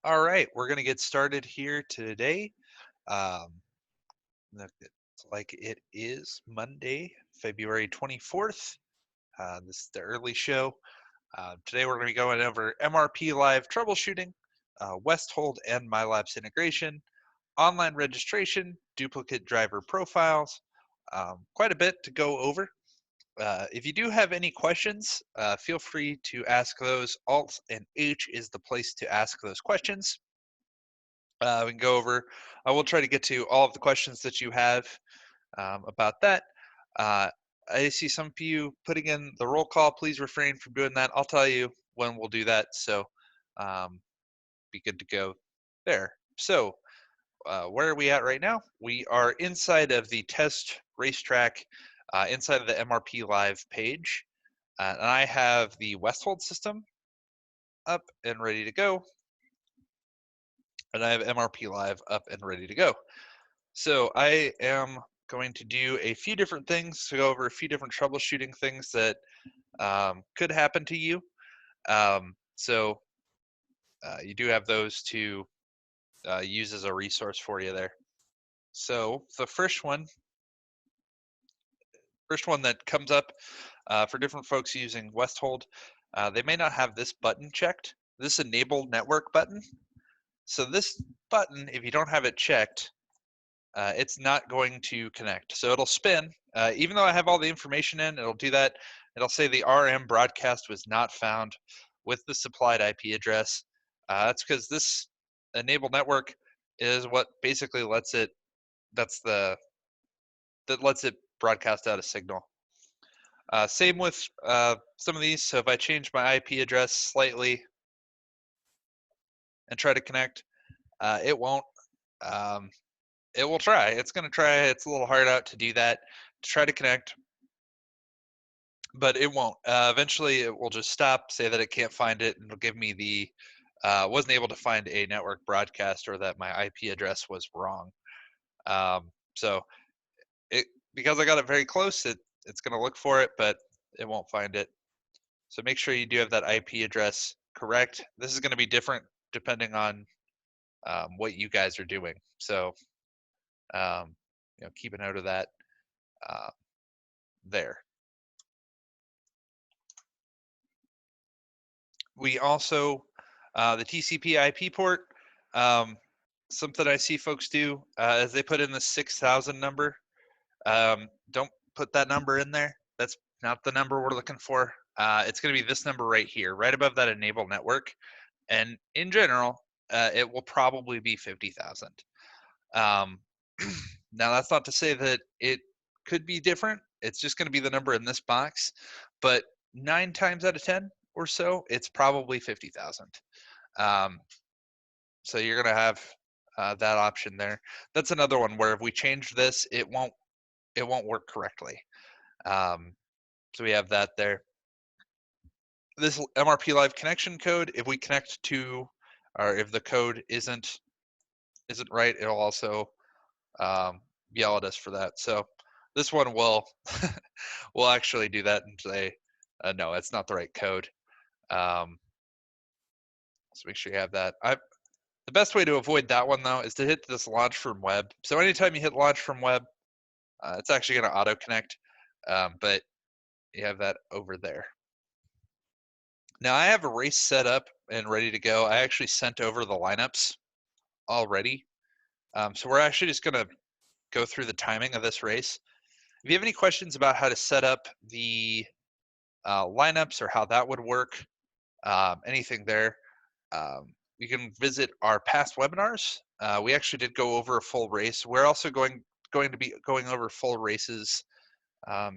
All right, we're going to get started here today. Um, it's like it is Monday, February 24th. This is the early show. Today we're going to be going over MRP Live Troubleshooting, Westhold and MyLaps integration, online registration, duplicate driver profiles. Quite a bit to go over. If you do have any questions, feel free to ask those. Alt and H is the place to ask those questions. We can go over. I will try to get to all of the questions that you have about that. Uh, I see some of you putting in the roll call. Please refrain from doing that. I'll tell you when we'll do that. So be good to go there. So where are we at right now? We are inside of the test racetrack, inside of the MRP Live page. And I have the Westhold system up and ready to go. And I have MRP Live up and ready to go. So I am going to do a few different things to go over a few different troubleshooting things that could happen to you. So you do have those to use as a resource for you there. So the first one that comes up for different folks using Westhold, they may not have this button checked, this enable network button. So this button, if you don't have it checked, it's not going to connect. So it'll spin. Even though I have all the information in, it'll do that. It'll say the RM broadcast was not found with the supplied IP address. That's because this enable network is what basically lets it, that lets it broadcast out a signal. Same with some of these. So if I change my IP address slightly and try to connect, it won't. It will try. It's going to try. It's a little hard out to do that, to try to connect, but it won't. Eventually, it will just stop, say that it can't find it, and it'll give me the wasn't able to find a network broadcast or that my IP address was wrong. So it, because I got it very close, it's going to look for it, but it won't find it. So make sure you do have that IP address correct. This is going to be different depending on what you guys are doing. So keep a note of that there. We also, the TCP IP port, something I see folks do is they put in the 6,000 number. Don't put that number in there. That's not the number we're looking for. It's going to be this number right here, right above that enable network. And in general, it will probably be 50,000. Now, that's not to say that it could be different. It's just going to be the number in this box. But 9 times out of 10 or so, it's probably 50,000. So you're going to have that option there. That's another one where if we change this, it won't work correctly. So we have that there. This MRP Live connection code, if we connect to, or if the code isn't right, it'll also yell at us for that. So this one will will actually do that and say, no, it's not the right code. So make sure you have that. The best way to avoid that one though is to hit this launch from web. So anytime you hit launch from web, it's actually going to auto connect, but you have that over there. Now I have a race set up and ready to go. I actually sent over the lineups already. So we're actually just going to go through the timing of this race. If you have any questions about how to set up the lineups or how that would work, anything there, you can visit our past webinars. We actually did go over a full race. We're also going to be going over full races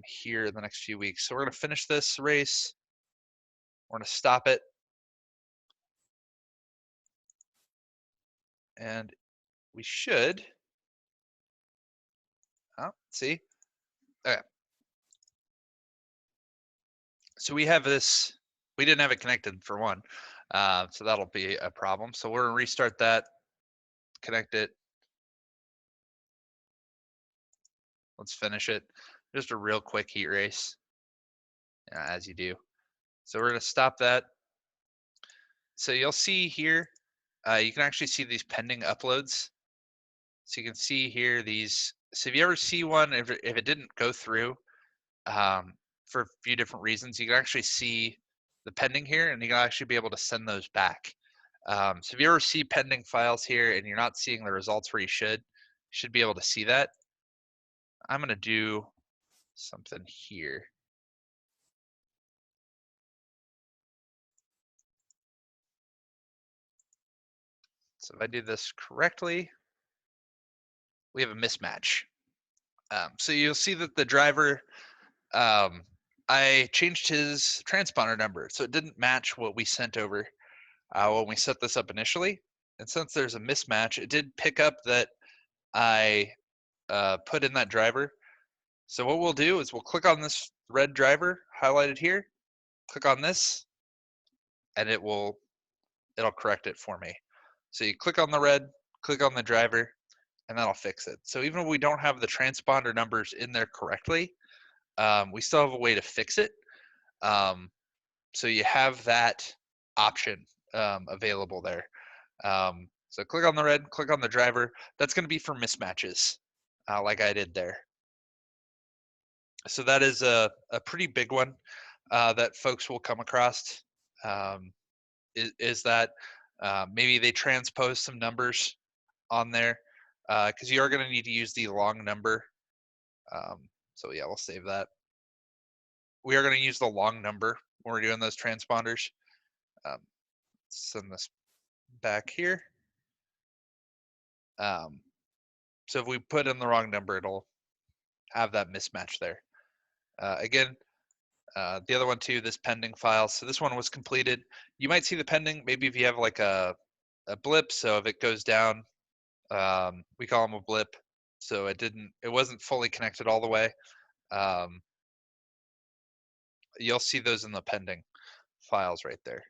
here in the next few weeks. So we're going to finish this race. We're going to stop it. And we should, see. Okay. So we have this, we didn't have it connected for one. So that'll be a problem. So we're going to restart that, connect it. Let's finish it. Just a real quick heat race, as you do. So we're going to stop that. So you'll see here, you can actually see these pending uploads. So you can see here these. So if you ever see one, if it didn't go through for a few different reasons, you can actually see the pending here, and you can actually be able to send those back. So if you ever see pending files here and you're not seeing the results where you should be able to see that. I'm going to do something here. So if I do this correctly, we have a mismatch. So you'll see that the driver, I changed his transponder number, so it didn't match what we sent over when we set this up initially. And since there's a mismatch, it did pick up that I put in that driver. So what we'll do is we'll click on this red driver highlighted here, click on this, and it'll correct it for me. So you click on the red, click on the driver, and that'll fix it. So even if we don't have the transponder numbers in there correctly, we still have a way to fix it. So you have that option available there. So click on the red, click on the driver. That's going to be for mismatches, like I did there. So that is a pretty big one that folks will come across. Is that maybe they transpose some numbers on there, because you are going to need to use the long number. So yeah, we'll save that. We are going to use the long number when we're doing those transponders. Send this back here. So if we put in the wrong number, it'll have that mismatch there. Again, the other one too, this pending file. So this one was completed. You might see the pending, maybe if you have like a blip. So if it goes down, we call them a blip. So it wasn't fully connected all the way. You'll see those in the pending files right there.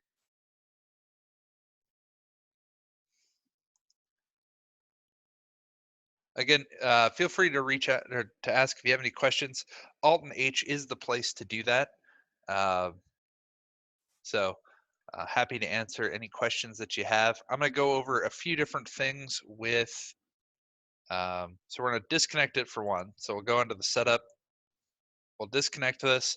Again, feel free to reach out or to ask if you have any questions. Alt and H is the place to do that. So happy to answer any questions that you have. I'm going to go over a few different things with, so we're going to disconnect it for one. So we'll go into the setup. We'll disconnect this.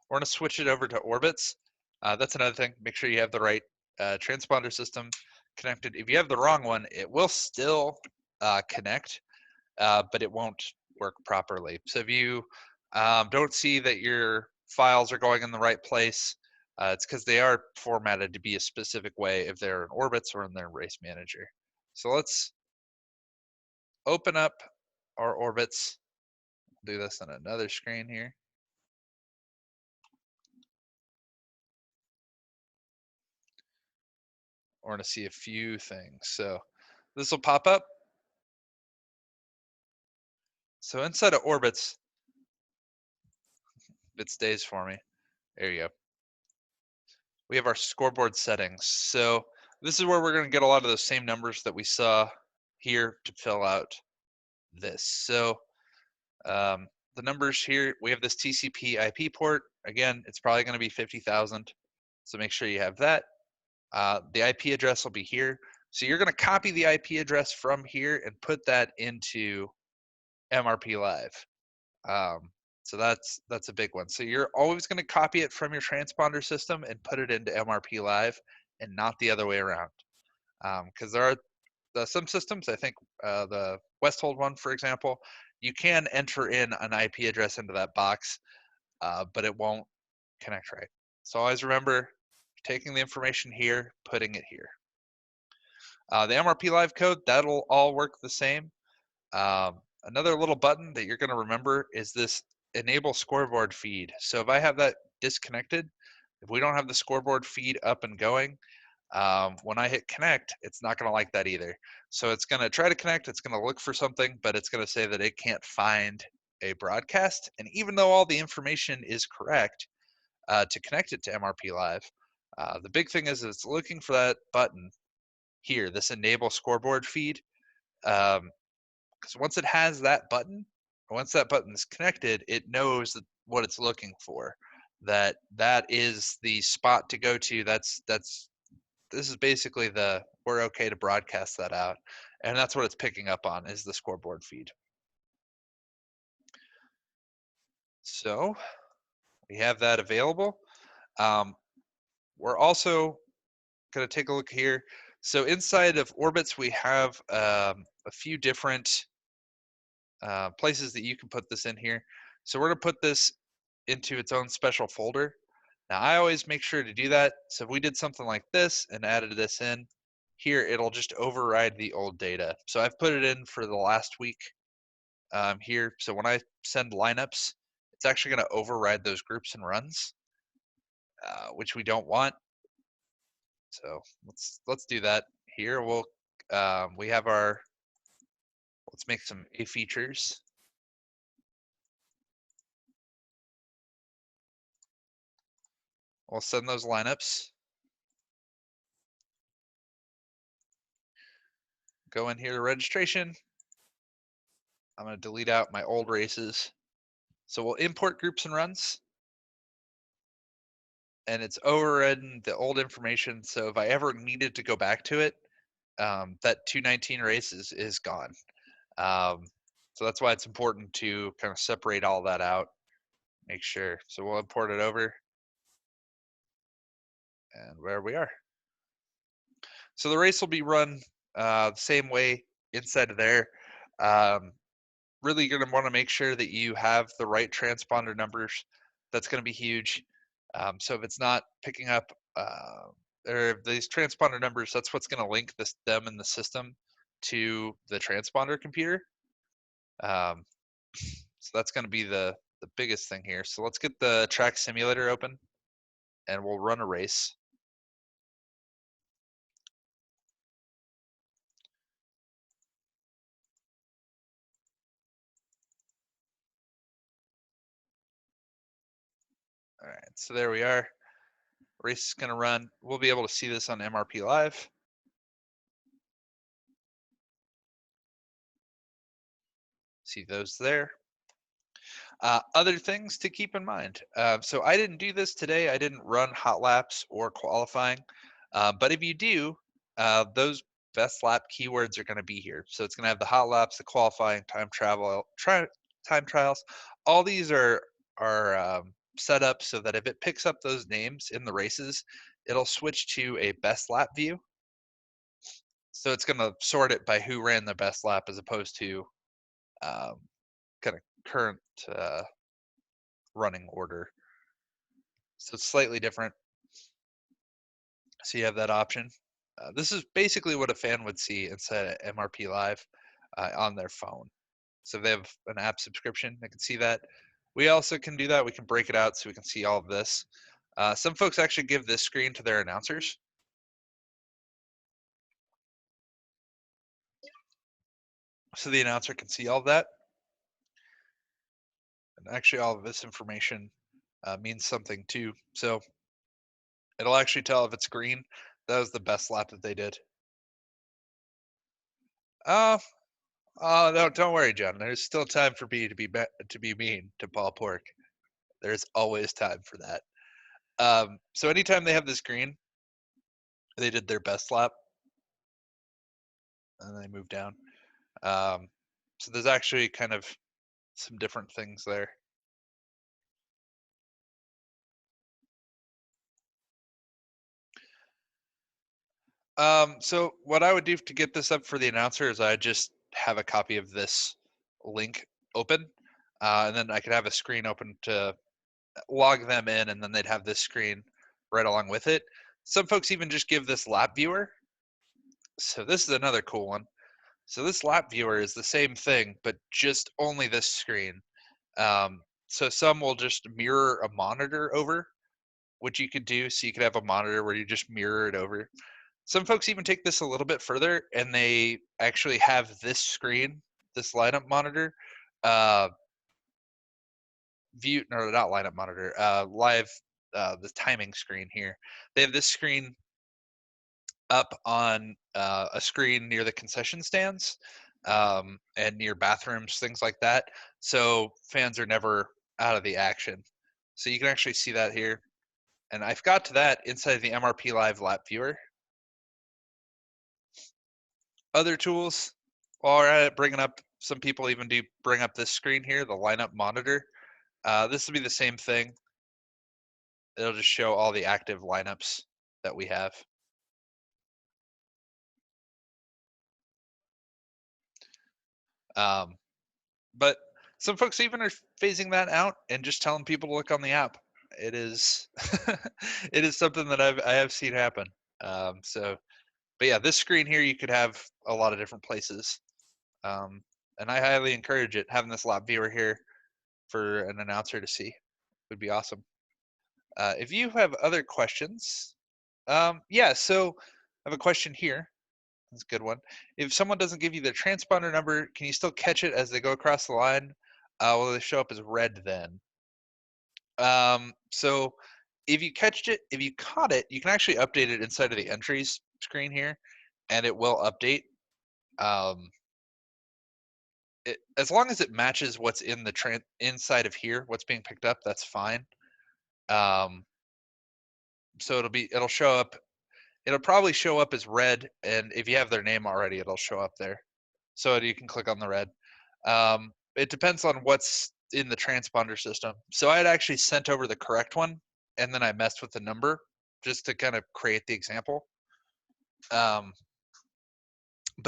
We're going to switch it over to orbits. That's another thing. Make sure you have the right transponder system connected. If you have the wrong one, it will still connect, but it won't work properly. So if you don't see that your files are going in the right place, it's because they are formatted to be a specific way if they're in orbits or in their race manager. So let's open up our orbits. Do this on another screen here. We're going to see a few things. So this will pop up. So inside of orbits, if it stays for me, there you go. We have our scoreboard settings. So this is where we're going to get a lot of those same numbers that we saw here to fill out this. So the numbers here, we have this TCP IP port. Again, it's probably going to be 50,000. So make sure you have that. The IP address will be here. So you're going to copy the IP address from here and put that into MRP Live. So that's a big one. So you're always going to copy it from your transponder system and put it into MRP Live and not the other way around. Because there are some systems, I think the Westhold one, for example, you can enter in an IP address into that box, but it won't connect right. So always remember taking the information here, putting it here. The MRP Live code, that'll all work the same. Another little button that you're going to remember is this enable scoreboard feed. So if I have that disconnected, if we don't have the scoreboard feed up and going, when I hit connect, it's not going to like that either. So it's going to try to connect, it's going to look for something, but it's going to say that it can't find a broadcast. And even though all the information is correct to connect it to MRP Live, the big thing is it's looking for that button here, this enable scoreboard feed. Because once it has that button, once that button is connected, it knows what it's looking for. That is the spot to go to. This is basically the we're okay to broadcast that out. And that's what it's picking up on, is the scoreboard feed. So we have that available. We're also going to take a look here. So inside of Orbitz, we have a few different places that you can put this in here. So we're going to put this into its own special folder. Now I always make sure to do that. So if we did something like this and added this in here, it'll just override the old data. So I've put it in for the last week here. So when I send lineups, it's actually going to override those groups and runs, which we don't want. So let's do that here. We have our, let's make some A features. We'll send those lineups. Go in here to registration. I'm going to delete out my old races. So we'll import groups and runs. And it's overridden the old information. So if I ever needed to go back to it, that 219 race is gone. So that's why it's important to kind of separate all that out. Make sure. So we'll import it over. And where we are. So the race will be run the same way inside of there. Really going to want to make sure that you have the right transponder numbers. That's going to be huge. So if it's not picking up, or these transponder numbers, that's what's going to link them in the system to the transponder computer. So that's going to be the biggest thing here. So let's get the track simulator open, and we'll run a race. All right, so there we are. Race is going to run. We'll be able to see this on MRP Live. See those there. Other things to keep in mind. So I didn't do this today. I didn't run hot laps or qualifying. But if you do, those best lap keywords are going to be here. So it's going to have the hot laps, the qualifying, time trials. All these are set up so that if it picks up those names in the races, it'll switch to a best lap view. So it's going to sort it by who ran the best lap as opposed to kind of current running order. So it's slightly different. So you have that option. This is basically what a fan would see inside of MRP Live on their phone. So if they have an app subscription, they can see that. We also can do that. We can break it out so we can see all of this. Some folks actually give this screen to their announcers. So the announcer can see all of that. And actually all of this information means something too. So it'll actually tell if it's green. That was the best lap that they did. Oh no, don't worry, John. There's still time for me to be mean to Paul Pork. There's always time for that. So anytime they have this green, they did their best lap, and they move down. So there's actually kind of some different things there. So what I would do to get this up for the announcer is I just have a copy of this link open, and then I could have a screen open to log them in, and then they'd have this screen right along with it. Some folks even just give this lap viewer. So this is another cool one. So this lap viewer is the same thing, but just only this screen. So some will just mirror a monitor over, which you could do. So you could have a monitor where you just mirror it over. Some folks even take this a little bit further, and they actually have this screen, this lineup monitor, view, or not lineup monitor, live, the timing screen here. They have this screen up on a screen near the concession stands, and near bathrooms, things like that. So fans are never out of the action. So you can actually see that here. And I've got to that inside the MRP Live lap viewer. Other tools, while we're at it, bringing up, some people even do bring up this screen here, the lineup monitor. This will be the same thing. It'll just show all the active lineups that we have. But some folks even are phasing that out and just telling people to look on the app. It is it is something that I have seen happen. So, but yeah, this screen here you could have a lot of different places, and I highly encourage it. Having this lap viewer here for an announcer to see would be awesome. If you have other questions, yeah. So I have a question here. That's a good one. If someone doesn't give you their transponder number, can you still catch it as they go across the line? Will they show up as red then? So if you caught it, you can actually update it inside of the entries screen here, and it will update. As long as it matches what's in the inside of here, what's being picked up, that's fine. So it'll show up. It'll probably show up as red, and if you have their name already, it'll show up there. So you can click on the red. It depends on what's in the transponder system. So I had actually sent over the correct one, and then I messed with the number just to kind of create the example. But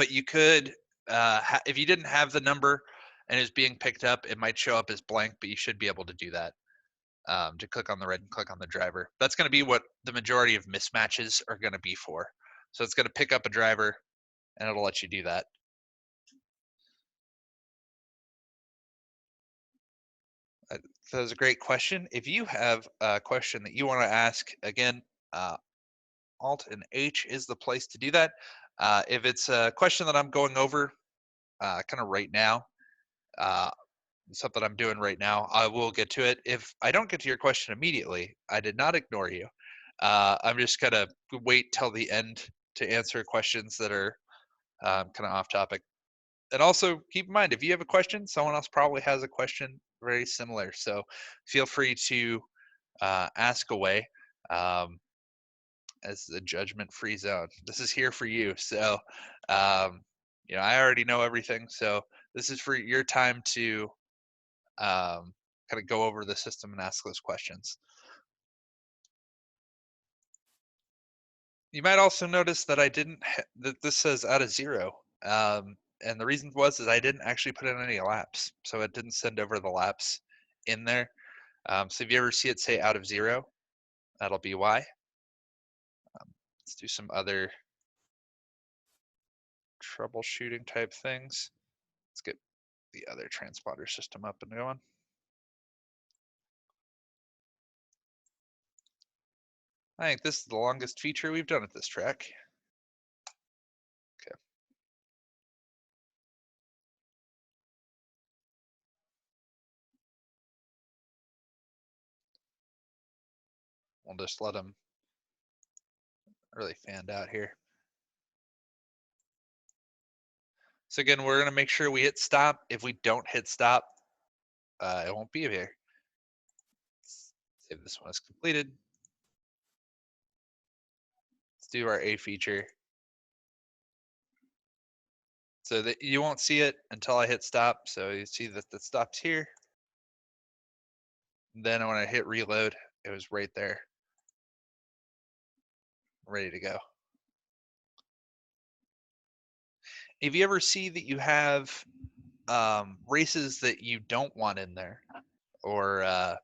you could, if you didn't have the number and it's being picked up, it might show up as blank, but you should be able to do that. To click on the red and click on the driver. That's going to be what the majority of mismatches are going to be for. So it's going to pick up a driver, and it'll let you do that. That was a great question. If you have a question that you want to ask, again, Alt and H is the place to do that. If it's a question that I'm going over kind of right now, something I'm doing right now, I will get to it. If I don't get to your question immediately, I did not ignore you. I'm just going to wait till the end to answer questions that are kind of off topic. And also keep in mind, if you have a question, someone else probably has a question very similar. So feel free to ask away. As the judgment-free zone, this is here for you. So, I already know everything. So this is for your time to kind of go over the system and ask those questions. You might also notice that that this says out of 0. And the reason is I didn't actually put in any laps, so it didn't send over the laps in there. So if you ever see it say out of 0, that'll be why. Let's do some other troubleshooting type things. Let's get the other transponder system up and going. I think this is the longest feature we've done at this track. Okay. We'll just let them really fanned out here. So again, we're going to make sure we hit stop. If we don't hit stop, it won't be here. Save this one as completed. Let's do our A feature. So that you won't see it until I hit stop. So you see that the stop's here. Then when I hit reload, it was right there, ready to go. If you ever see that you have races that you don't want in there, or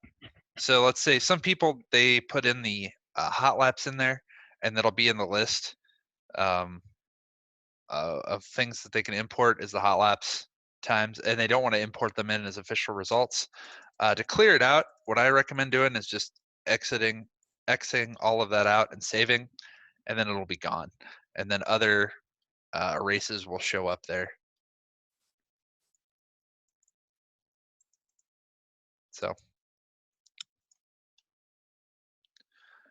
so let's say some people, they put in the hot laps in there, and that'll be in the list of things that they can import as the hot laps times, and they don't want to import them in as official results. To clear it out, what I recommend doing is just exiting all of that out and saving, and then it'll be gone. And then other races will show up there. So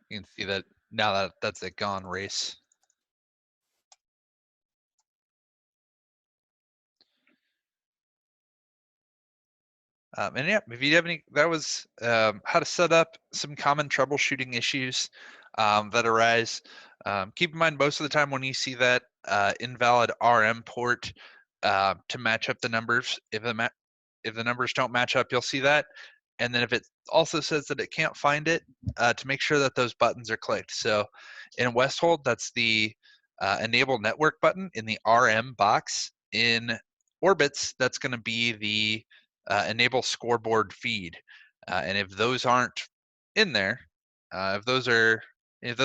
you can see that now that that's a gone race. And yeah, if you have any, that was how to set up some common troubleshooting issues that arise. Keep in mind, most of the time when you see that invalid RM port to match up the numbers, if the numbers don't match up, you'll see that. And then if it also says that it can't find it, to make sure that those buttons are clicked. So in Westhold, that's the enable network button in the RM box. In Orbits, that's going to be the enable scoreboard feed. And if those aren't in there, if those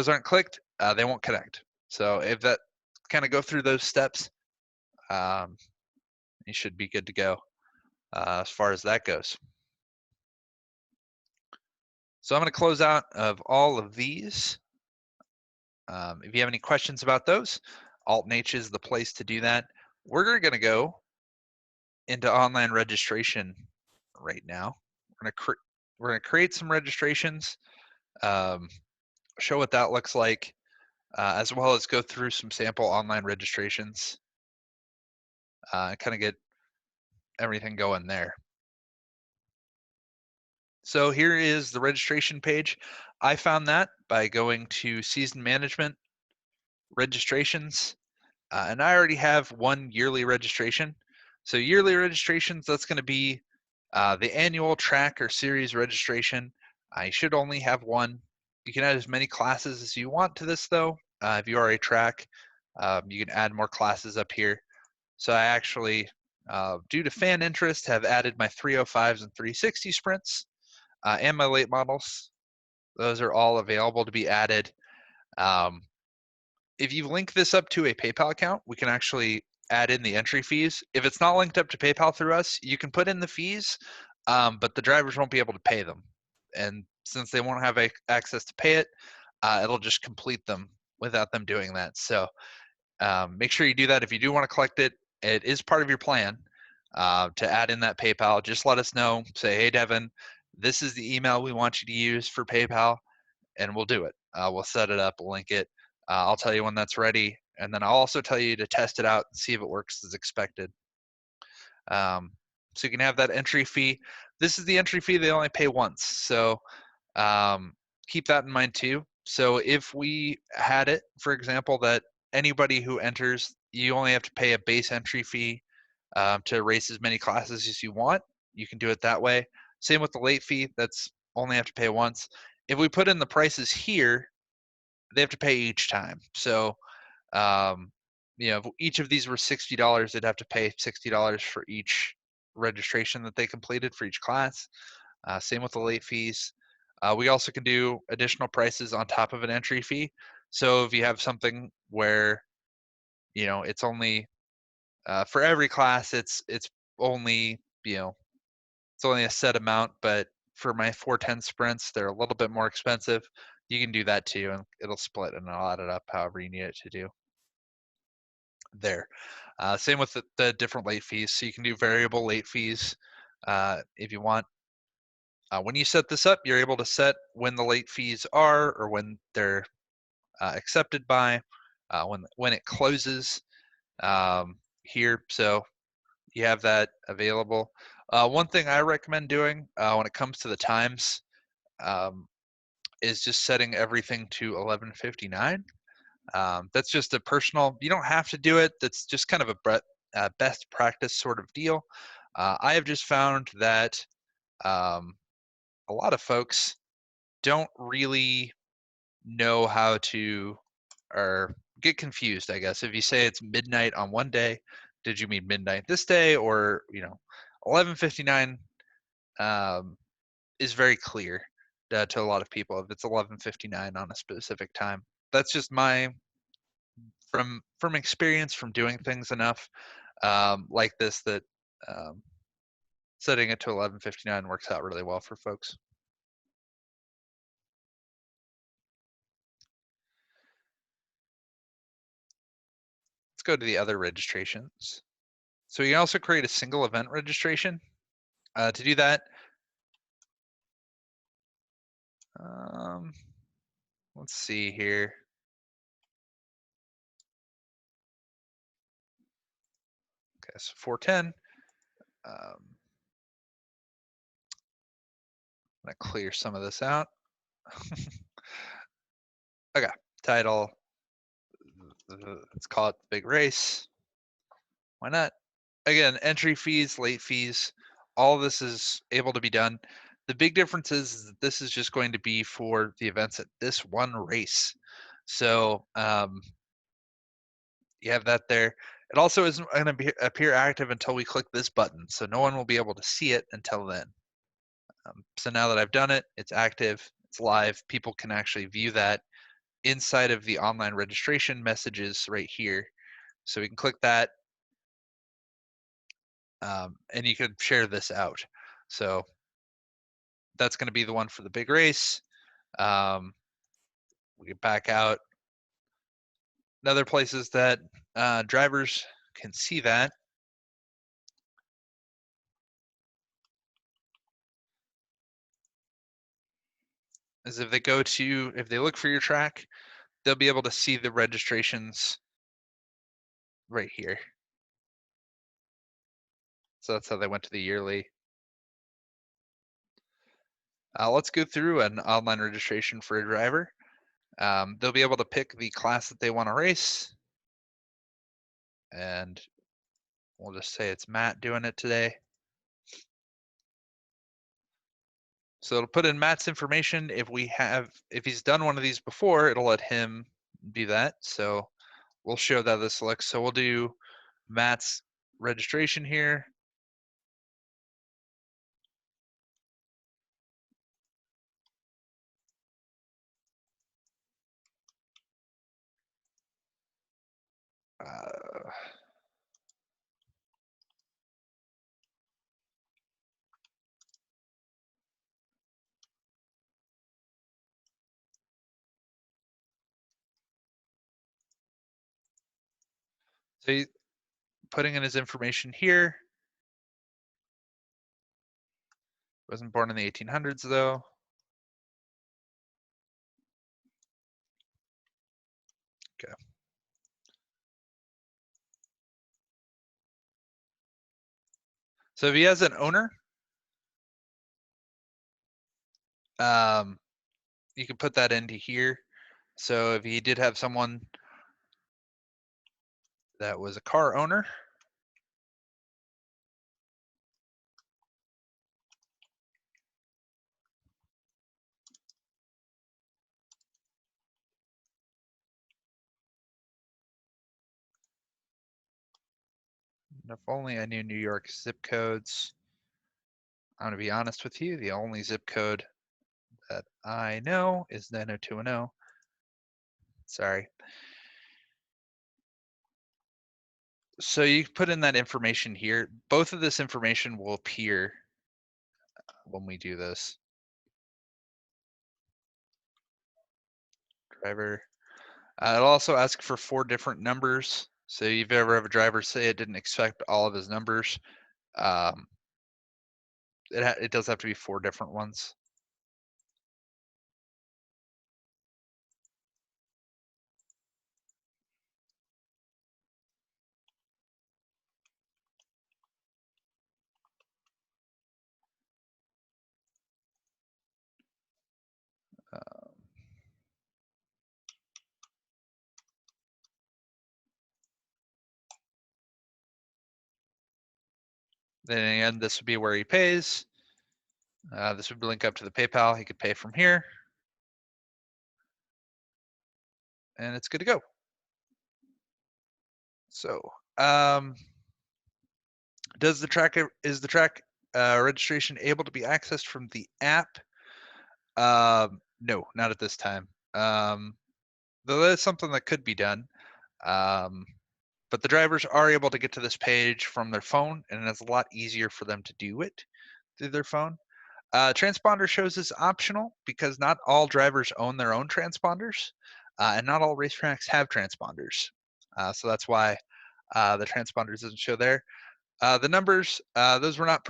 aren't clicked, they won't connect. So if that kind of go through those steps, you should be good to go as far as that goes. So I'm going to close out of all of these. If you have any questions about those, Alt and H is the place to do that. We're going to go into online registration right now. We're going to create some registrations, show what that looks like, as well as go through some sample online registrations, and kind of get everything going there. So here is the registration page. I found that by going to season management, registrations, and I already have one yearly registration. So yearly registrations, that's going to be the annual track or series registration. I should only have one. You can add as many classes as you want to this though. If you are a track, you can add more classes up here. So I actually, due to fan interest, have added my 305s and 360 sprints and my late models. Those are all available to be added. If you link this up to a PayPal account, we can actually add in the entry fees. If it's not linked up to PayPal through us, you can put in the fees, but the drivers won't be able to pay them. And since they won't have access to pay it, it'll just complete them without them doing that. So make sure you do that. If you do want to collect it, it is part of your plan to add in that PayPal. Just let us know. Say, hey, Devin, this is the email we want you to use for PayPal, and we'll do it. We'll set it up, we'll link it. I'll tell you when that's ready, and then I'll also tell you to test it out and see if it works as expected. So you can have that entry fee. This is the entry fee they only pay once, so keep that in mind too. So if we had it, for example, that anybody who enters, you only have to pay a base entry fee to race as many classes as you want. You can do it that way. Same with the late fee. That's only have to pay once. If we put in the prices here, they have to pay each time. So, if each of these were $60, they'd have to pay $60 for each registration that they completed for each class. Same with the late fees. We also can do additional prices on top of an entry fee. So if you have something where, it's only for every class, it's only, it's only a set amount, but for my 410 sprints, they're a little bit more expensive. You can do that too, and it'll split and I'll add it up however you need it to do there. Same with the different late fees. So you can do variable late fees if you want. When you set this up, you're able to set when the late fees are or when they're accepted by, when it closes here. So you have that available. One thing I recommend doing when it comes to the times is just setting everything to 11:59. That's just a personal, you don't have to do it. That's just kind of a best practice sort of deal. I have just found that a lot of folks don't really know how to, or get confused, I guess. If you say it's midnight on one day, did you mean midnight this day? Or, 11:59 is very clear to a lot of people if it's 11:59 on a specific time. That's just my from experience from doing things enough like this that um, setting it to 11:59 works out really well for folks. Let's go to the other registrations. So you can also create a single event registration. To do that, let's see here. Okay, so 410. I'm gonna clear some of this out. Okay, title, let's call it the big race. Why not? Again, entry fees, late fees, all this is able to be done. The big difference is that this is just going to be for the events at this one race. So you have that there. It also isn't going to appear active until we click this button, so no one will be able to see it until then. So now that I've done it, it's active, it's live. People can actually view that inside of the online registration messages right here. So we can click that, and you can share this out. So that's going to be the one for the big race. We get back out. And other places that drivers can see that is if they look for your track, they'll be able to see the registrations right here. So that's how they went to the yearly. Let's go through an online registration for a driver. They'll be able to pick the class that they want to race. And we'll just say it's Matt doing it today. So it'll put in Matt's information. If he's done one of these before, it'll let him do that. So we'll show that this looks. So we'll do Matt's registration here. So he's putting in his information here. Wasn't born in the 1800s though. Okay. So if he has an owner, you can put that into here. So if he did have someone that was a car owner, if only I knew New York zip codes. I'm going to be honest with you, the only zip code that I know is 90210. Sorry. So you put in that information here. Both of this information will appear when we do this. Driver. It'll also ask for 4 different numbers. So if you ever have a driver say it didn't expect all of his numbers, it does have to be 4 different ones. Then again, this would be where he pays. This would link up to the PayPal. He could pay from here. And it's good to go. So, is the track registration able to be accessed from the app? No, not at this time. Though that is something that could be done. But the drivers are able to get to this page from their phone, and it's a lot easier for them to do it through their phone. Transponder shows is optional because not all drivers own their own transponders, and not all racetracks have transponders. So that's why the transponders doesn't show there. The numbers, those were not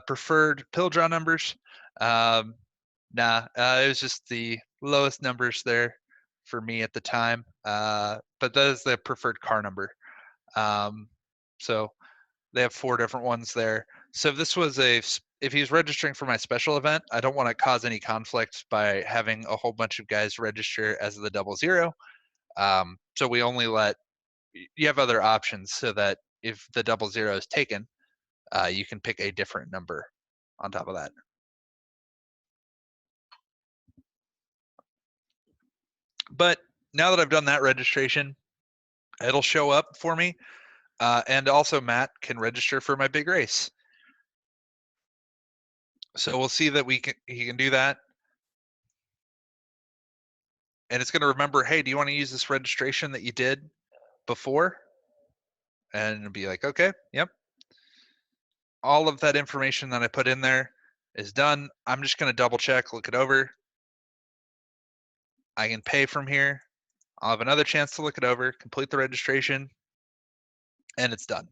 preferred pill draw numbers. It was just the lowest numbers there for me at the time. But that is the preferred car number. So they have 4 different ones there. So if he's registering for my special event, I don't want to cause any conflict by having a whole bunch of guys register as the 00. So we only let, you have other options so that if the 00 is taken, you can pick a different number on top of that. But now that I've done that registration, it'll show up for me. And also Matt can register for my big race. So we'll see that he can do that. And it's going to remember, hey, do you want to use this registration that you did before? And it'll be like, okay, yep. All of that information that I put in there is done. I'm just going to double check, look it over. I can pay from here. I'll have another chance to look it over, complete the registration, and it's done.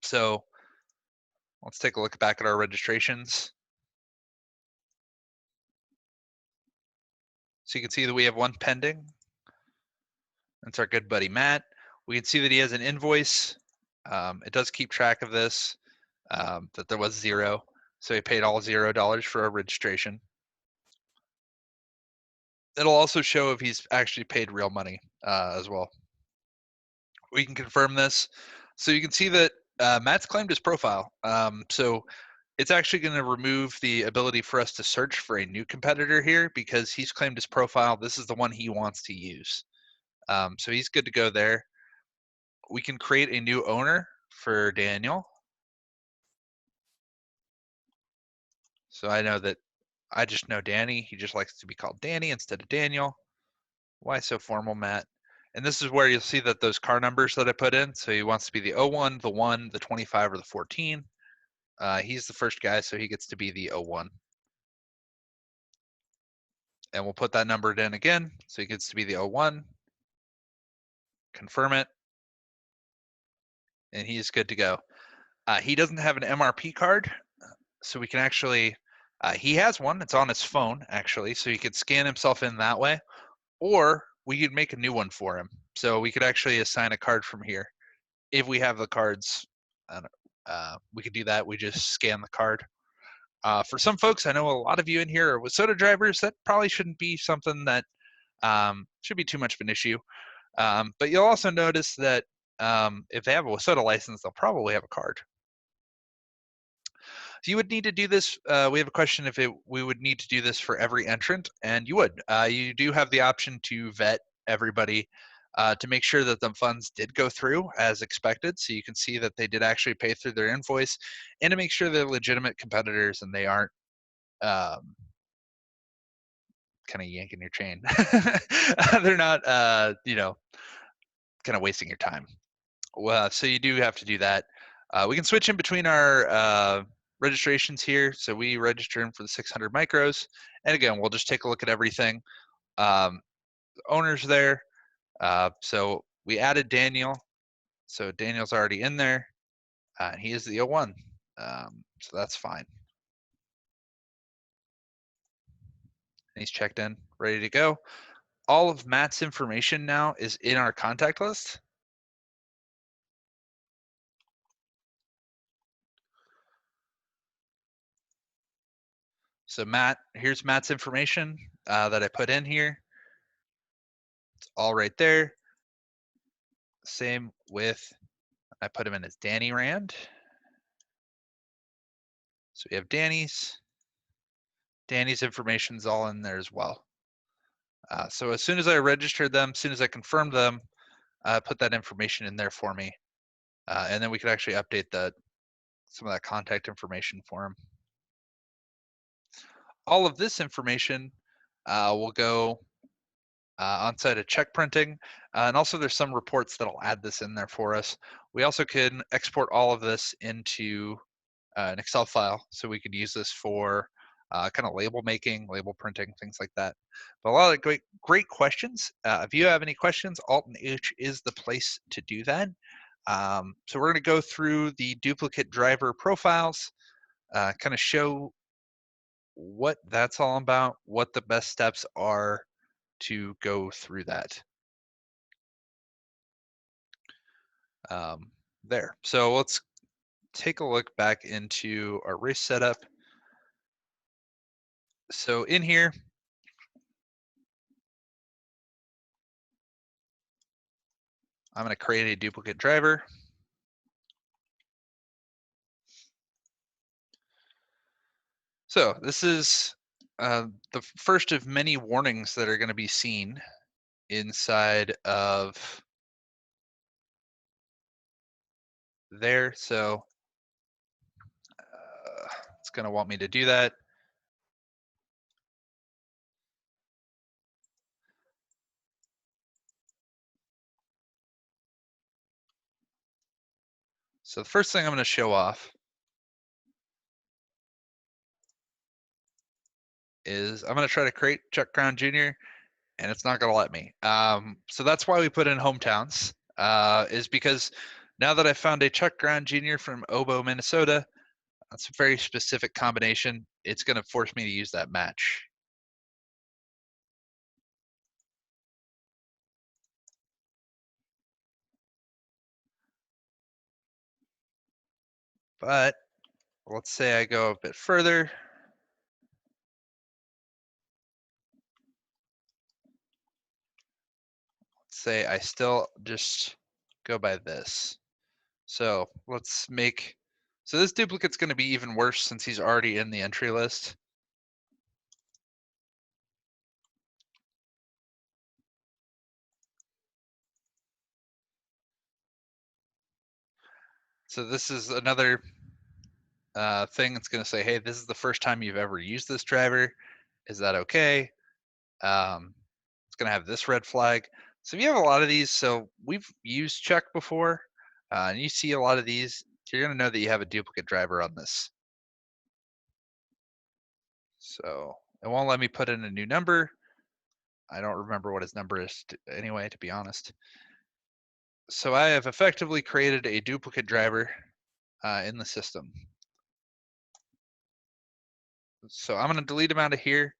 So let's take a look back at our registrations. So you can see that we have one pending. That's our good buddy Matt. We can see that he has an invoice. It does keep track of this, that there was 0. So he paid all $0 for our registration. It'll also show if he's actually paid real money as well. We can confirm this. So you can see that Matt's claimed his profile. So it's actually going to remove the ability for us to search for a new competitor here because he's claimed his profile. This is the one he wants to use. So he's good to go there. We can create a new owner for Daniel. So I know that I just know Danny. He just likes to be called Danny instead of Daniel. Why so formal, Matt? And this is where you'll see that those car numbers that I put in. So he wants to be the 01, the 1, the 25, or the 14. He's the first guy, so he gets to be the 01. And we'll put that number in again. So he gets to be the 01. Confirm it. And he's good to go. He doesn't have an MRP card, so we can actually, he has one. It's on his phone, actually, so he could scan himself in that way. Or we could make a new one for him. So we could actually assign a card from here. If we have the cards, we could do that. We just scan the card. For some folks, I know a lot of you in here are Westhold drivers. That probably shouldn't be something that should be too much of an issue. But you'll also notice that if they have a Westhold license, they'll probably have a card. So you would need to do this. We have a question if we would need to do this for every entrant, and you would. You do have the option to vet everybody to make sure that the funds did go through as expected. So you can see that they did actually pay through their invoice, and to make sure they're legitimate competitors and they aren't kind of yanking your chain. They're not, kind of wasting your time. Well, so you do have to do that. We can switch in between our registrations here. So we register in for the 600 micros. And again, we'll just take a look at everything. Owners there. So we added Daniel. So Daniel's already in there. He is the 01. So that's fine. He's checked in, ready to go. All of Matt's information now is in our contact list. So Matt, here's Matt's information that I put in here. It's all right there. Same with, I put him in as Danny Rand. So we have Danny's information's all in there as well. So as soon as I registered them, as soon as I confirmed them, put that information in there for me. And then we could actually update some of that contact information for him. All of this information will go on-site of check printing, and also there's some reports that'll add this in there for us. We also can export all of this into an Excel file, so we could use this for kind of label making, label printing, things like that. But a lot of great questions. If you have any questions, Alt and H is the place to do that. So we're going to go through the duplicate driver profiles, kind of show what that's all about, what the best steps are to go through that. There. So let's take a look back into our race setup. So in here, I'm going to create a duplicate driver. So this is the first of many warnings that are going to be seen inside of there. So it's going to want me to do that. So the first thing I'm going to show off is I'm going to try to create Chuck Crown Jr. and it's not going to let me. So that's why we put in hometowns, is because now that I found a Chuck Crown Jr. from Obo, Minnesota, that's a very specific combination. It's going to force me to use that match. But let's say I go a bit further. Let's say I still just go by this. So let's make, so this duplicate's going to be even worse since he's already in the entry list. So this is another thing that's going to say, hey, this is the first time you've ever used this driver. Is that okay? It's going to have this red flag. So if you have a lot of these, so we've used Chuck before, and you see a lot of these, you're going to know that you have a duplicate driver on this. So it won't let me put in a new number. I don't remember what his number is anyway, to be honest. So I have effectively created a duplicate driver in the system. So I'm going to delete him out of here,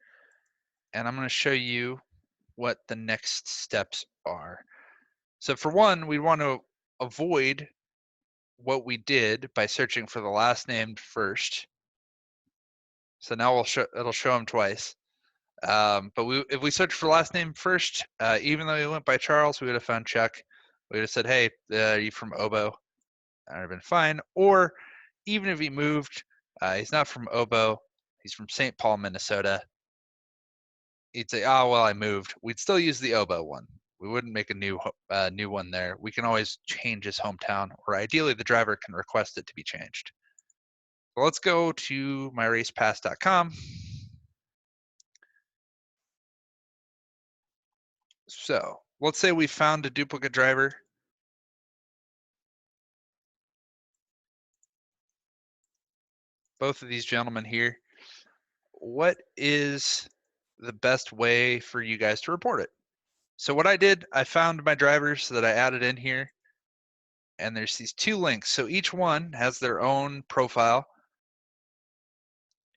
and I'm going to show you what the next steps are. So for one, we want to avoid what we did by searching for the last name first. So now it'll show him twice. But if we search for last name first, even though he went by Charles, we would have found Chuck. We would have said, hey, are you from Obo? That would have been fine. Or even if he moved, he's not from Obo. He's from St. Paul, Minnesota. He'd say, oh, well, I moved. We'd still use the Obo one. We wouldn't make a new one there. We can always change his hometown, or ideally the driver can request it to be changed. So let's go to MyRacePass.com. So let's say we found a duplicate driver. Both of these gentlemen here. What is the best way for you guys to report it? So what I did, I found my drivers that I added in here, and there's these two links. So each one has their own profile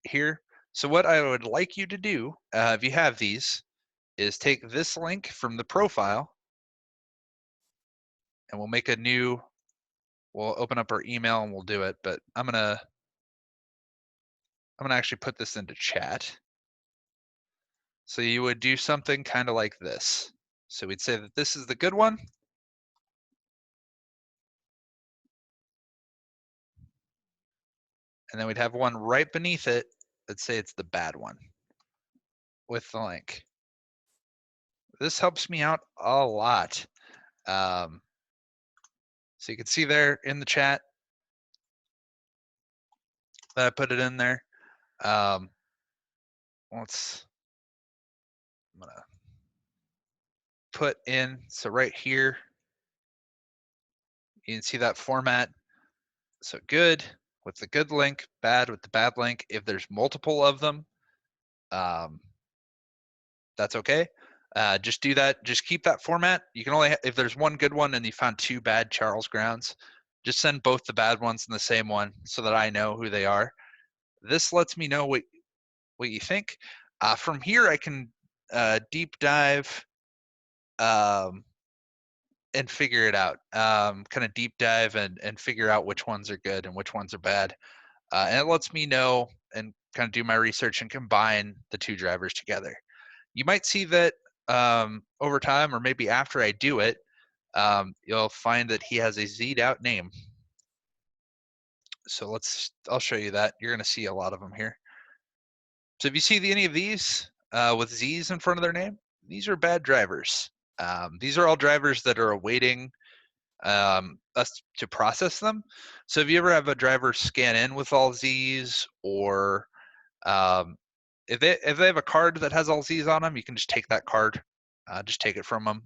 here. So what I would like you to do, if you have these, is take this link from the profile, and we'll make a new, we'll open up our email and we'll do it, but I'm gonna actually put this into chat. So you would do something kind of like this. So we'd say that this is the good one. And then we'd have one right beneath it that say it's the bad one with the link. This helps me out a lot. So you can see there in the chat that I put it in there. I'm gonna put in, so right here, you can see that format. So good with the good link, bad with the bad link. If there's multiple of them, that's okay. Just do that. Just keep that format. You can only, if there's one good one and you found two bad Charles Grounds, just send both the bad ones in the same one so that I know who they are. This lets me know what you think. From here, I can deep dive and figure it out. Kind of deep dive and figure out which ones are good and which ones are bad. And it lets me know and kind of do my research and combine the two drivers together. You might see that over time, or maybe after I do it, you'll find that he has a Z'd out name. So I'll show you that. You're going to see a lot of them here. So if you see any of these with Z's in front of their name, these are bad drivers. These are all drivers that are awaiting us to process them. So if you ever have a driver scan in with all Z's, or if they have a card that has all Z's on them, you can just take that card, just take it from them.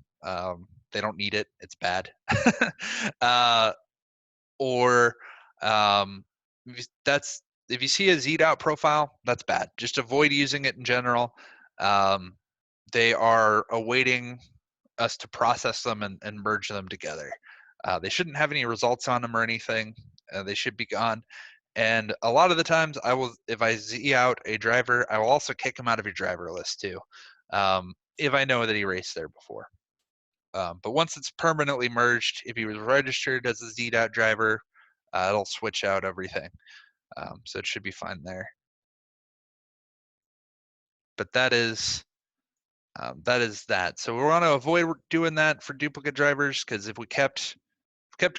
They don't need it; it's bad. Or if you see a Z'd out profile, that's bad. Just avoid using it in general. They are awaiting us to process them and merge them together. They shouldn't have any results on them or anything. They should be gone. And a lot of the times, if I Z out a driver, I will also kick him out of your driver list too, if I know that he raced there before. But once it's permanently merged, if he was registered as a Z'd out driver, it'll switch out everything. So it should be fine there. But that is that. So we want to avoid doing that for duplicate drivers, because if we kept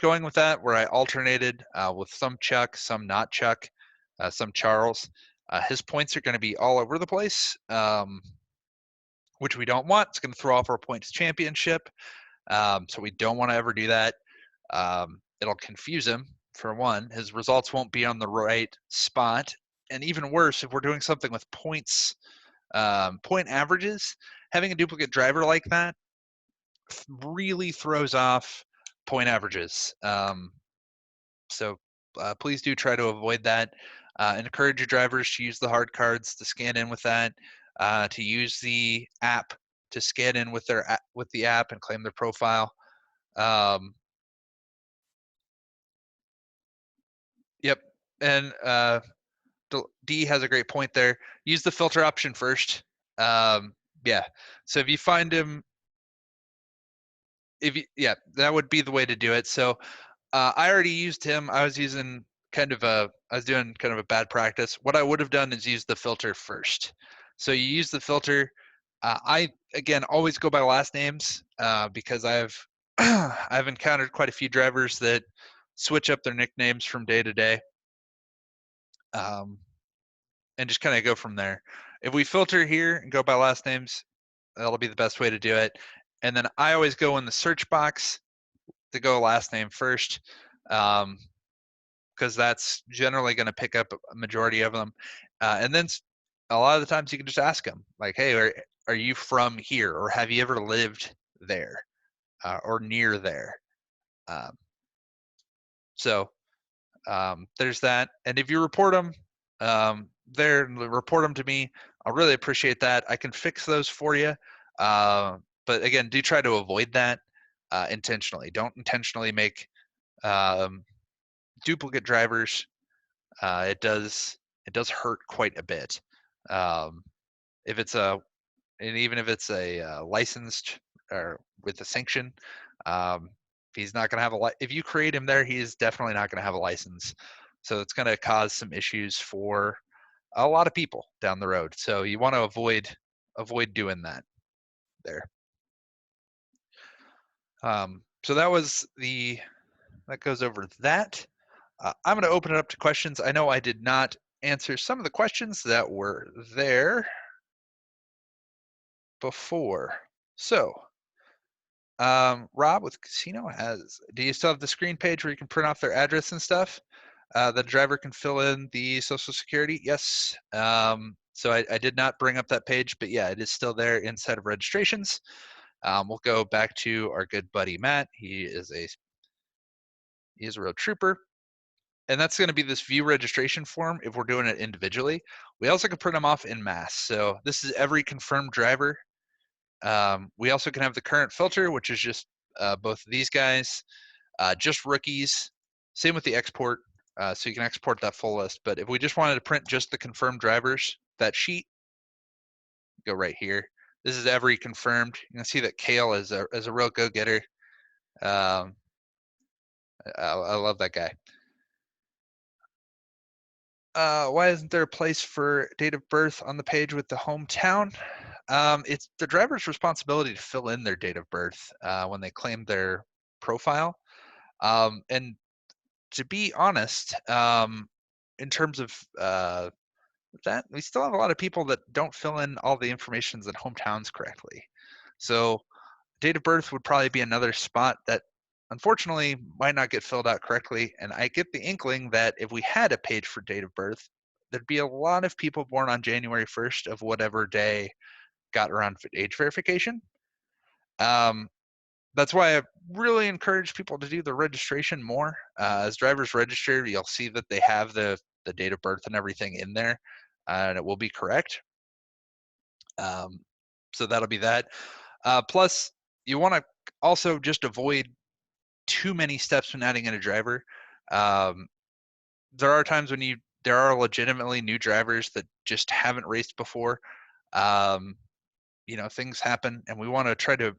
going with that, where I alternated with some Chuck, some not Chuck, some Charles, his points are going to be all over the place, which we don't want. It's going to throw off our points championship. So we don't want to ever do that. It'll confuse him, for one. His results won't be on the right spot. And even worse, if we're doing something with points, point averages, having a duplicate driver like that really throws off point averages. So please do try to avoid that. Encourage your drivers to use the hard cards to scan in with that, to use the app to scan in with the app and claim their profile. Yep, and D has a great point there. Use the filter option first. Yeah, so if you find him, that would be the way to do it. So I already used him. I was doing kind of a bad practice. What I would have done is use the filter first. So you use the filter. I again always go by last names because I've encountered quite a few drivers that switch up their nicknames from day to day, and just kind of go from there. If we filter here and go by last names, that'll be the best way to do it. And then I always go in the search box to go last name first, because that's generally going to pick up a majority of them. And then a lot of the times you can just ask them, like, hey, are you from here? Or have you ever lived there or near there? So there's that. And if you report them report them to me. I'll really appreciate that. I can fix those for you. But again, do try to avoid that intentionally. Don't intentionally make duplicate drivers. It does hurt quite a bit. If it's even if it's a licensed or with a sanction, he's not going to have if you create him there, he is definitely not going to have a license. So it's going to cause some issues for a lot of people down the road. So you want to avoid doing that there. So that goes over that. I'm going to open it up to questions. I know I did not answer some of the questions that were there before. So, Rob with Casino do you still have the screen page where you can print off their address and stuff? The driver can fill in the Social Security? Yes. So I did not bring up that page, but yeah, it is still there inside of registrations. We'll go back to our good buddy Matt. He is a real trooper. And that's going to be this view registration form if we're doing it individually. We also can print them off in mass. So this is every confirmed driver. We also can have the current filter, which is just both of these guys, just rookies. Same with the export. So you can export that full list. But if we just wanted to print just the confirmed drivers, that sheet, go right here. This is every confirmed. You can see that Kale is a real go-getter. I love that guy. Why isn't there a place for date of birth on the page with the hometown? It's the driver's responsibility to fill in their date of birth when they claim their profile. And to be honest, in terms of that, we still have a lot of people that don't fill in all the informations and hometowns correctly. So date of birth would probably be another spot that unfortunately might not get filled out correctly. And I get the inkling that if we had a page for date of birth, there'd be a lot of people born on January 1st of whatever day got around age verification. That's why I really encourage people to do the registration more. As drivers register, you'll see that they have the date of birth and everything in there, and it will be correct. So that'll be that. Plus, you want to also just avoid too many steps when adding in a driver. There are times when there are legitimately new drivers that just haven't raced before. Things happen, and we want to try to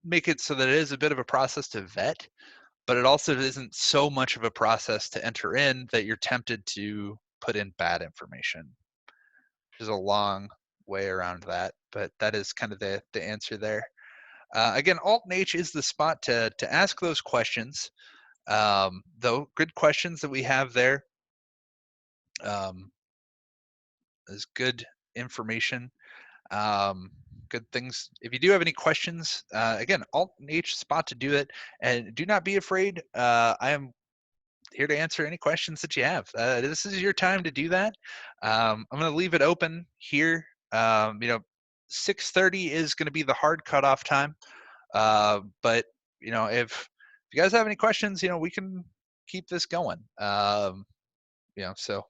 make it so that it is a bit of a process to vet, but it also isn't so much of a process to enter in that you're tempted to put in bad information. There's a long way around that, but that is kind of the answer there. Again, Alt and H is the spot to ask those questions. Though good questions that we have there is good information. Good things. If you do have any questions, again, Alt and H spot to do it, and do not be afraid. I am here to answer any questions that you have. This is your time to do that. I'm going to leave it open here. 6:30 is going to be the hard cutoff time. But if you guys have any questions, we can keep this going. So.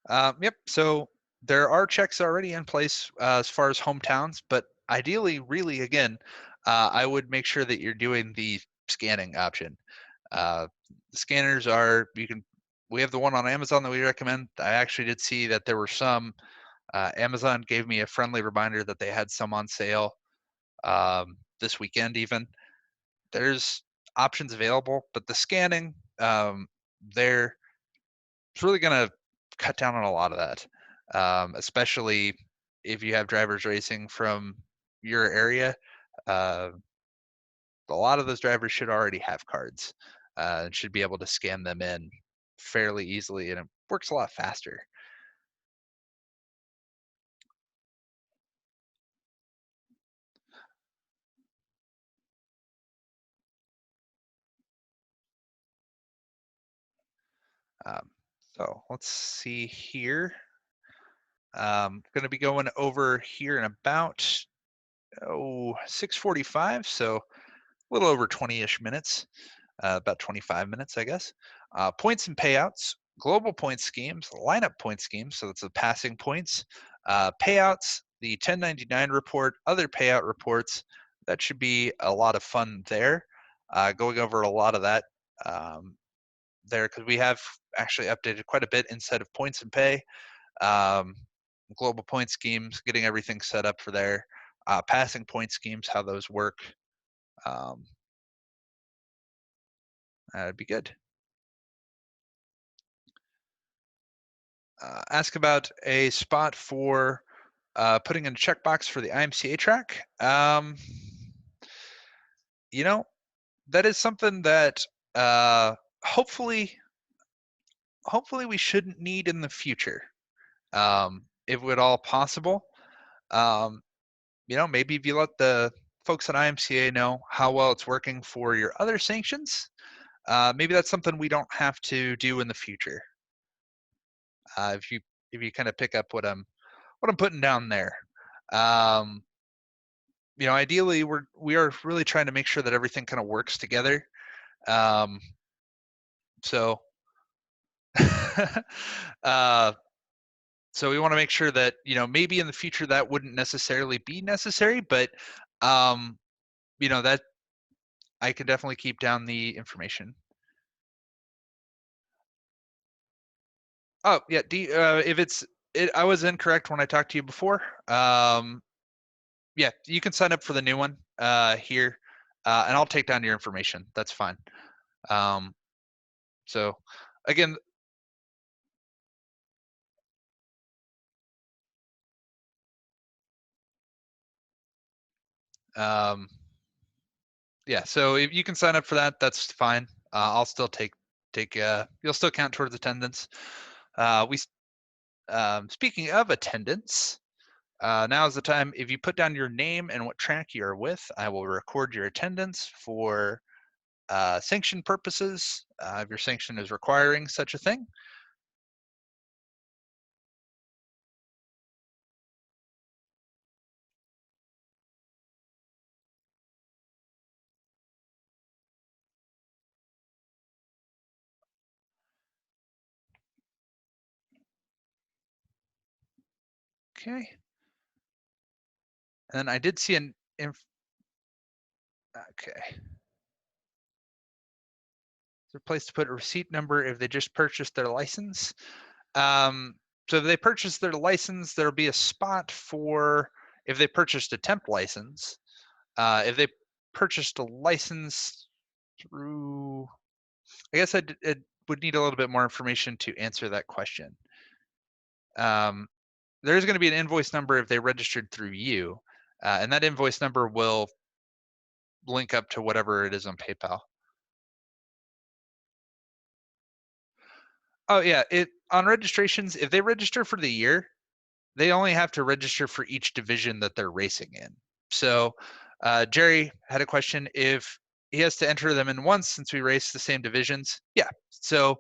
Yep. So there are checks already in place as far as hometowns, but ideally, really, again, I would make sure that you're doing the scanning option. The scanners are we have the one on Amazon that we recommend. I actually did see that there were some. Amazon gave me a friendly reminder that they had some on sale this weekend. Even there's options available, but the scanning, there it's really going to cut down on a lot of that, especially if you have drivers racing from your area. Uh, a lot of those drivers should already have cards and should be able to scan them in fairly easily, and it works a lot faster. So let's see here. I'm going to be going over here in about 6:45, so a little over 20-ish minutes, about 25 minutes, I guess. Points and payouts, global point schemes, lineup point schemes, so that's the passing points, payouts, the 1099 report, other payout reports. That should be a lot of fun there. Going over a lot of that there, because we have actually updated quite a bit instead of points and pay. Global point schemes, getting everything set up for there. Passing point schemes, how those work. That'd be good. Ask about a spot for putting in a checkbox for the IMCA track. That is something that hopefully we shouldn't need in the future, if at all possible. Maybe if you let the folks at IMCA know how well it's working for your other sanctions, maybe that's something we don't have to do in the future. If you kind of pick up what I'm putting down there. Ideally we are really trying to make sure that everything kind of works together. So so we want to make sure that maybe in the future that wouldn't necessarily be necessary, but that I can definitely keep down the information. Oh yeah, if I was incorrect when I talked to you before. Yeah, you can sign up for the new one here. and I'll take down your information. That's fine. So again, yeah, so if you can sign up for that, that's fine. I'll still take you'll still count towards attendance. Speaking of attendance, now is the time. If you put down your name and what track you're with, I will record your attendance for sanction purposes, if your sanction is requiring such a thing. Okay. And I did see okay. Is there a place to put a receipt number if they just purchased their license? So if they purchased their license, there'll be a spot for if they purchased a temp license. If they purchased a license through, I guess it would need a little bit more information to answer that question. There's going to be an invoice number if they registered through you, and that invoice number will link up to whatever it is on PayPal. Oh yeah, on registrations, if they register for the year, they only have to register for each division that they're racing in. So Jerry had a question if he has to enter them in once since we race the same divisions. Yeah. So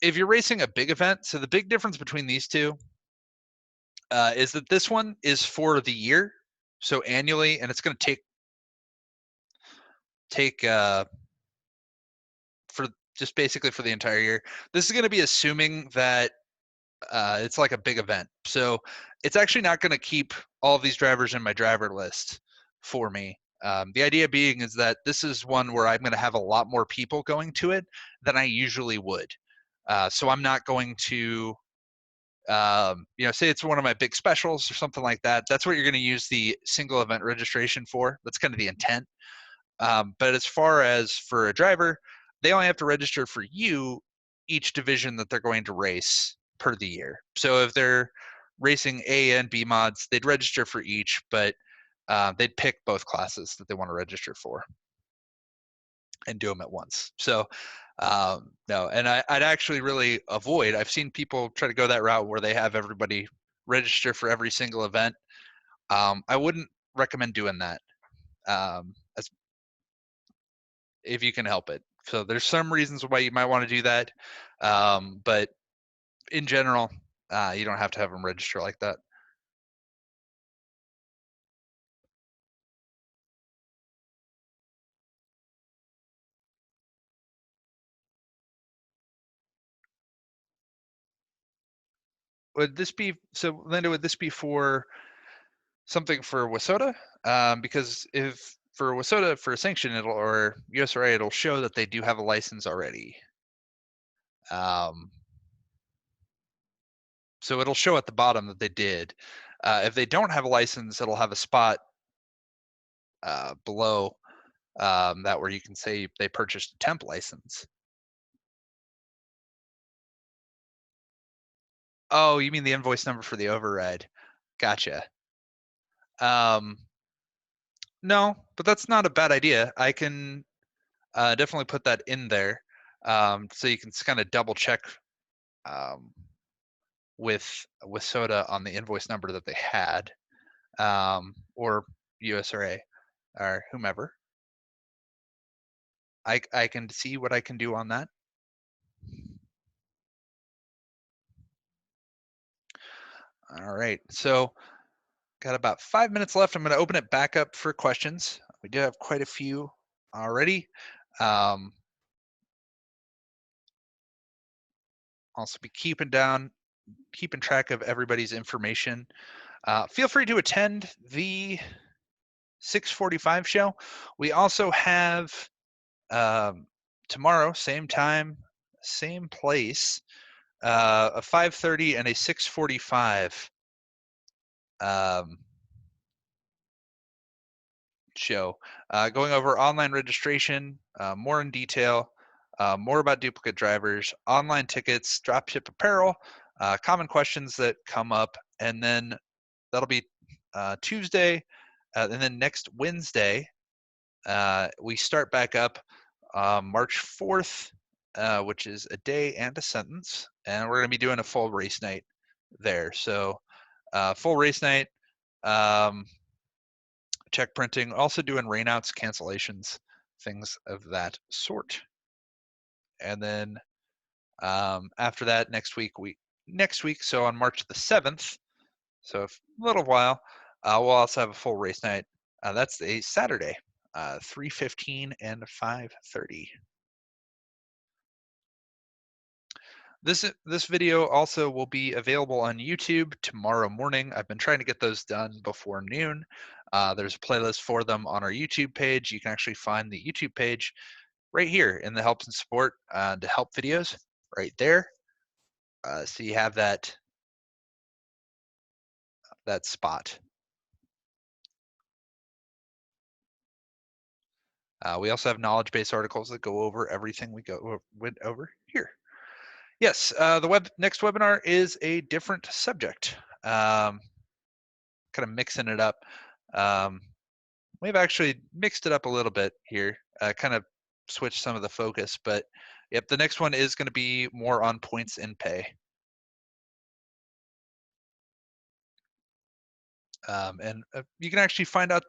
if you're racing a big event, so the big difference between these two is that this one is for the year, so annually, and it's going to take for just basically for the entire year. This is going to be assuming that it's like a big event. So it's actually not going to keep all of these drivers in my driver list for me. The idea being is that this is one where I'm going to have a lot more people going to it than I usually would. So I'm not going to, say it's one of my big specials or something like that. That's what you're going to use the single event registration for. That's kind of the intent. But as far as for a driver, they only have to register for you each division that they're going to race per the year. So if they're racing A and B mods, they'd register for each, but they'd pick both classes that they want to register for and do them at once. So no, and I'd actually really avoid. I've seen people try to go that route where they have everybody register for every single event. I wouldn't recommend doing that. As if you can help it. So there's some reasons why you might want to do that, but in general, you don't have to have them register like that. Would this be so, Linda? Would this be for something for Wasota? Because if for Wasota for a sanction, or USRA, it'll show that they do have a license already. So it'll show at the bottom that they did. If they don't have a license, it'll have a spot below that where you can say they purchased a temp license. Oh, you mean the invoice number for the override? Gotcha. No, but that's not a bad idea. I can definitely put that in there, so you can kind of double check um, with Soda on the invoice number that they had, or USRA or whomever. I can see what I can do on that. All right, so got about 5 minutes left. I'm going to open it back up for questions. We do have quite a few already. Also be keeping track of everybody's information. Feel free to attend the 6:45 show. We also have tomorrow, same time, same place, a 5:30 and a 6:45. show, going over online registration, more in detail, more about duplicate drivers, online tickets, dropship apparel, common questions that come up, and then that'll be Tuesday, and then next Wednesday, we start back up March 4th, which is a day and a sentence, and we're going to be doing a full race night there. So full race night, check printing, also doing rainouts, cancellations, things of that sort. And then after that, next week, so on March the 7th, so a little while, we'll also have a full race night. That's a Saturday, 3:15 and 5:30. This video also will be available on YouTube tomorrow morning. I've been trying to get those done before noon. There's a playlist for them on our YouTube page. You can actually find the YouTube page right here in the help and support to help videos right there. So you have that spot. We also have knowledge-based articles that go over everything we went over here. Yes, the next webinar is a different subject. Kind of mixing it up. We've actually mixed it up a little bit here, kind of switched some of the focus, but yep, the next one is going to be more on points in pay. And you can actually find out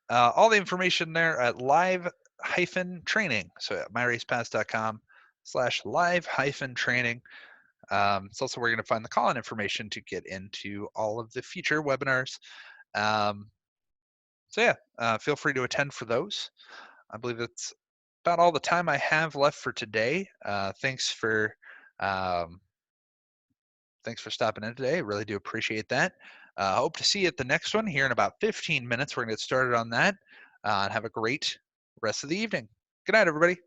all the information there at live-training. So at myracepass.com/live-training. It's also where you're going to find the call-in information to get into all of the future webinars. So yeah, feel free to attend for those. I believe that's about all the time I have left for today. Thanks for stopping in today. Really do appreciate that. Hope to see you at the next one here in about 15 minutes. We're going to get started on that and have a great rest of the evening. Good night, everybody.